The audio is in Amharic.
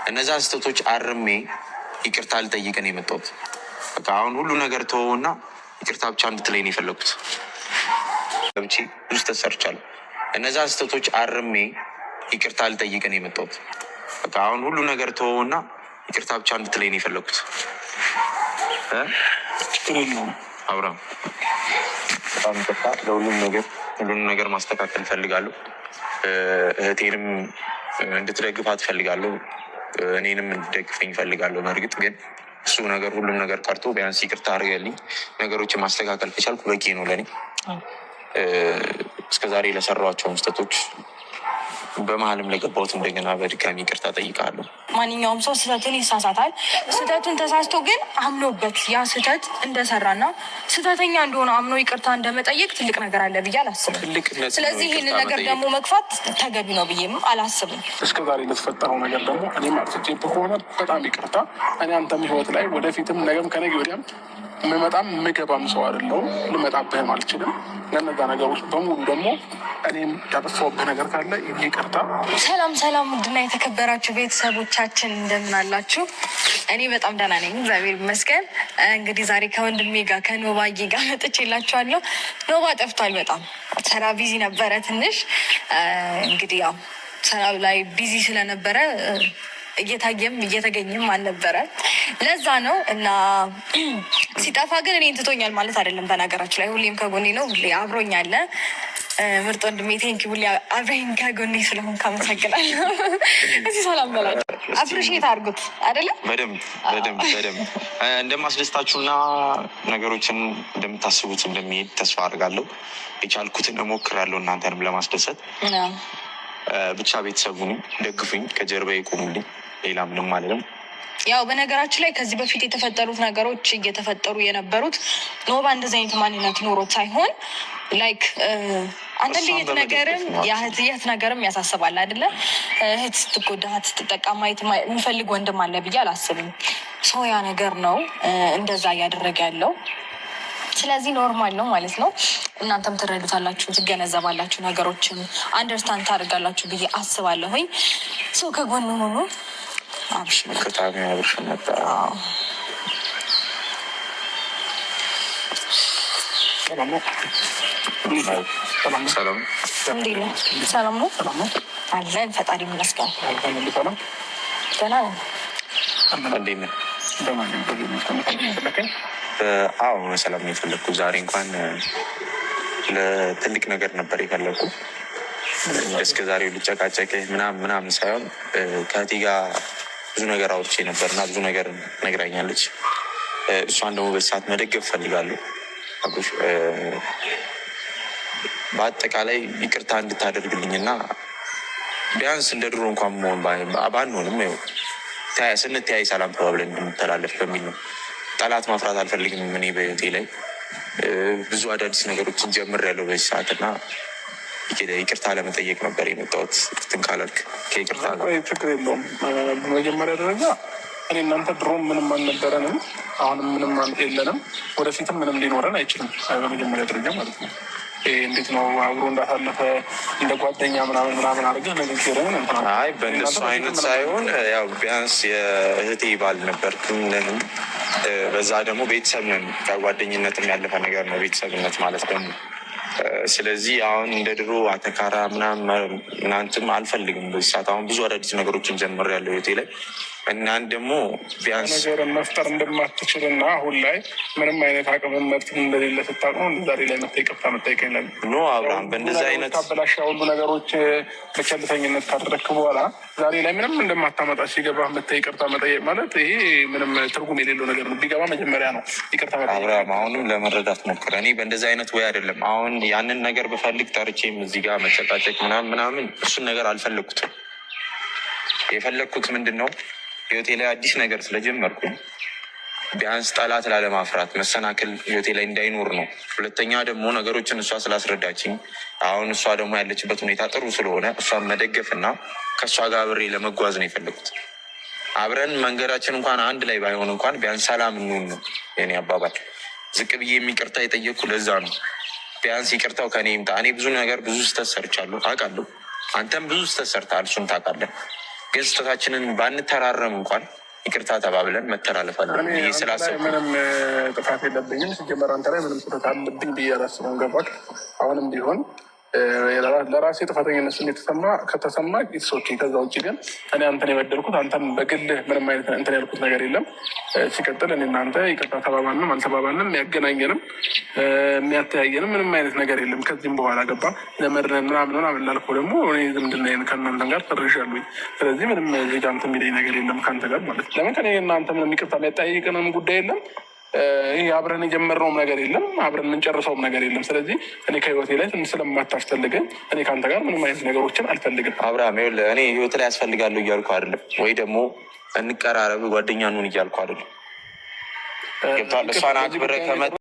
እነዛ ስህተቶች አርሜ ይቅርታ ልጠይቅን የመጣሁት። በቃ አሁን ሁሉ ነገር ተወውና ይቅርታ ብቻ እንድትለኝ ነው የፈለኩት። ብቻ ብዙ ተሰርቻለሁ። እነዛ ስህተቶች አርሜ ይቅርታ ልጠይቅን የመጣሁት። በቃ አሁን ሁሉ ነገር ተወውና ይቅርታ ብቻ እንድትለኝ ነው የፈለኩት። አብርሃም በጣም ይቅርታ። ሁሉንም ነገር ማስተካከል እፈልጋለሁ። እህቴንም እንድትደግፋት እፈልጋለሁ። እኔንም እንድትደግፈኝ እፈልጋለሁ። በእርግጥ ግን እሱ ነገር ሁሉም ነገር ቀርቶ ቢያንስ ይቅርታ አድርገልኝ ነገሮችን ማስተካከል ከቻልኩ በቂ ነው ለእኔ። እስከዛሬ ለሰራኋቸውን ስህተቶች በመሀልም ለገባሁት እንደገና በድጋሚ ይቅርታ ጠይቃለሁ። ማንኛውም ሰው ስህተትን ይሳሳታል። ስህተቱን ተሳስቶ ግን አምኖበት ያ ስህተት እንደሰራና ስህተተኛ እንደሆነ አምኖ ይቅርታ እንደመጠየቅ ትልቅ ነገር አለ ብዬ አላስብም። ስለዚህ ይህንን ነገር ደግሞ መግፋት ተገቢ ነው ብዬም አላስብም። እስከዛሬ ለተፈጠረው ነገር ደግሞ እኔም አጥፍቼብህ ከሆነ በጣም ይቅርታ። እኔ አንተም ህይወት ላይ ወደፊትም ነገም ከነገ ወዲያም የምመጣም የምገባም ሰው አይደለሁም። ልመጣብህም አልችልም። ለነዛ ነገሮች በሙሉ ደግሞ እኔም ያጠፋሁብህ ነገር ካለ ይቅርታ። ሰላም ሰላም፣ ውድና የተከበራችሁ ቤተሰቦቻችን እንደምን አላችሁ? እኔ በጣም ደህና ነኝ፣ እግዚአብሔር ይመስገን። እንግዲህ ዛሬ ከወንድሜ ጋር ከኖባዬ ጋር መጥቼላችኋለሁ። ኖባ ጠፍቷል፣ በጣም ስራ ቢዚ ነበረ ትንሽ። እንግዲህ ያው ስራ ላይ ቢዚ ስለነበረ እየታየም እየተገኘም አልነበረ። ለዛ ነው እና ሲጠፋ ግን እኔን ትቶኛል ማለት አይደለም። በነገራችን ላይ ሁሌም ከጎኔ ነው፣ ሁሌ አብሮኝ አለ። ምርጥ ወንድሜ ቴንኪ፣ ሁሌ አብረኝ ከጎኔ ስለሆንክ አመሰግናለሁ። እዚህ ሰላም በላቸው፣ አፕሪሺየት አድርጉት አይደለም። በደንብ እንደማስደስታችሁና ነገሮችን እንደምታስቡት እንደሚሄድ ተስፋ አድርጋለሁ። የቻልኩትን እሞክራለሁ እናንተንም ለማስደሰት። ብቻ ቤተሰቡን ደግፉኝ፣ ከጀርባ ይቆሙልኝ። ሌላ ምንም አልልም። ያው በነገራችን ላይ ከዚህ በፊት የተፈጠሩት ነገሮች እየተፈጠሩ የነበሩት ኖባ እንደዚህ አይነት ማንነት ኖሮት ሳይሆን ላይክ አንዳንድ የት ነገርም ያሳስባል አይደለ? እህት ስትጎዳ ስትጠቃ ማየት የሚፈልግ ወንድም አለ ብዬ አላስብም። ሰው ያ ነገር ነው እንደዛ እያደረገ ያለው። ስለዚህ ኖርማል ነው ማለት ነው። እናንተም ትረዱታላችሁ፣ ትገነዘባላችሁ፣ ነገሮችን አንደርስታንድ ታደርጋላችሁ ብዬ አስባለሁኝ። ሰው ከጎን ሆኑ። አብሽ ነበር። ሰላም ነው አለን። ፈጣሪ ይመስገን ደህና ነን። አዎ ሰላም ነው የፈለግኩት። ዛሬ እንኳን ለትልቅ ነገር ነበር የፈለግኩት። እስከ ዛሬው ልጨቃጨቅ ምናምን ሳይሆን ከእህቴ ጋር ብዙ ነገር አውርቼ ነበር እና ብዙ ነገር ነግራኛለች። እሷን ደግሞ በሰዓት መደገፍ ፈልጋለሁ። በአጠቃላይ ይቅርታ እንድታደርግልኝና ቢያንስ እንደ ድሮ እንኳን መሆን ባንሆንም ስንተያይ ሰላም ተባብለን እንድንተላለፍ በሚል ነው። ጠላት ማፍራት አልፈልግም። እኔ በህይወቴ ላይ ብዙ አዳዲስ ነገሮችን ጀምሬያለሁ በዚህ ሰዓት እና ይቅርታ ለመጠየቅ ነበር የመጣሁት። እንትን ካላልክ ከይቅርታ ችግር የለውም። በመጀመሪያ ደረጃ እኔ እናንተ ድሮም ምንም አልነበረንም፣ አሁንም ምንም የለንም፣ ወደፊትም ምንም ሊኖረን አይችልም። በመጀመሪያ ደረጃ ማለት ነው። እንዴት ነው አብሮ እንዳሳለፈ እንደ ጓደኛ ምናምን አድርገህ ንግግርህን አይ በእነሱ አይነት ሳይሆን ያው ቢያንስ የእህቴ ባል ነበር። በዛ ደግሞ ቤተሰብ ነን። ከጓደኝነትም ያለፈ ነገር ነው ቤተሰብነት ማለት ደግሞ። ስለዚህ አሁን እንደ ድሮ አተካራ ምናንትም አልፈልግም በዚህ ሰዓት። አሁን ብዙ አዳዲስ ነገሮችን ጀምሬያለሁ ህይወቴ ላይ እናን ደግሞ ቢያንስ ነገርን መፍጠር እንደማትችል እና አሁን ላይ ምንም አይነት አቅምን መብት እንደሌለ ስታውቅ ነው ዛሬ ላይ ይቅርታ መጠየቅ የለም። ኖ አብርሃም በእንደዚህ አይነት ታበላሻ ሁሉ ነገሮች በቸልተኝነት ካደረክ በኋላ ዛሬ ላይ ምንም እንደማታመጣ ሲገባ ይቅርታ መጠየቅ ማለት ይሄ ምንም ትርጉም የሌለው ነገር ነው። ቢገባ መጀመሪያ ነው ይቅርታ መጠየቅ። አብርሃም አሁንም ለመረዳት ሞክረ። እኔ በእንደዚህ አይነት ወይ አይደለም አሁን ያንን ነገር ብፈልግ ጠርቼም እዚህ ጋር መጨቃጨቅ ምናምን እሱን ነገር አልፈለግኩትም። የፈለግኩት ምንድን ነው ህይወቴ ላይ አዲስ ነገር ስለጀመርኩ ቢያንስ ጠላት ላለማፍራት መሰናክል ህይወቴ ላይ እንዳይኖር ነው። ሁለተኛ ደግሞ ነገሮችን እሷ ስላስረዳችኝ አሁን እሷ ደግሞ ያለችበት ሁኔታ ጥሩ ስለሆነ እሷን መደገፍና ከእሷ ጋር አብሬ ለመጓዝ ነው የፈለጉት። አብረን መንገዳችን እንኳን አንድ ላይ ባይሆን እንኳን ቢያንስ ሰላም እንሁን ነው የኔ አባባል። ዝቅ ብዬ የሚቅርታ የጠየቅኩ ለዛ ነው። ቢያንስ ይቅርታው ከኔ ይምጣ። እኔ ብዙ ስህተት ሰርቻለሁ አውቃለሁ። አንተም ብዙ ስህተት ሰርተሃል፣ እሱን ታውቃለህ። ግን ስህተታችንን ባንተራረም እንኳን ይቅርታ ተባብለን መተላለፍ አለን ብዬ ስላሰብኩ ምንም ጥፋት የለብኝም። ሲጀመር አንተ ላይ ምንም ስህተት አለብኝ ብዬ አላስብም። ገባክ? አሁንም ቢሆን ለራሴ ጥፋተኝነት ስሜት ከተሰማ ኦኬ። ከዛ ውጭ ግን እኔ አንተን የበደልኩት አንተን በግልህ ምንም አይነት እንትን ያልኩት ነገር የለም። ሲቀጥል እኔ እናንተ ይቅርታ ተባባልንም አልተባባልንም የሚያገናኘንም የሚያተያየንም ምንም አይነት ነገር የለም ከዚህም በኋላ ገባ። ለመድነን ምናምን ላልከው ደግሞ እኔ ዝምድናዬን ከእናንተ ጋር ጨርሻለሁኝ። ስለዚህ ምንም ዜጋ እንትን የሚለኝ ነገር የለም ከአንተ ጋር ማለት ነው። ለምን ከእኔ እናንተ ምንም ይቅርታ የሚያጠያይቅንም ጉዳይ የለም። ይህ አብረን የጀመርነውም ነገር የለም፣ አብረን የምንጨርሰውም ነገር የለም። ስለዚህ እኔ ከህይወቴ ላይ ስለማታስፈልገኝ እኔ ከአንተ ጋር ምንም አይነት ነገሮችን አልፈልግም። አብርሃም ይኸውልህ፣ እኔ ህይወት ላይ ያስፈልጋለሁ እያልኩ አይደለም፣ ወይ ደግሞ እንቀራረብ ጓደኛ እንሁን እያልኩ አይደለም። ገብቶሃል? እሷን አክብረህ ከመጣህ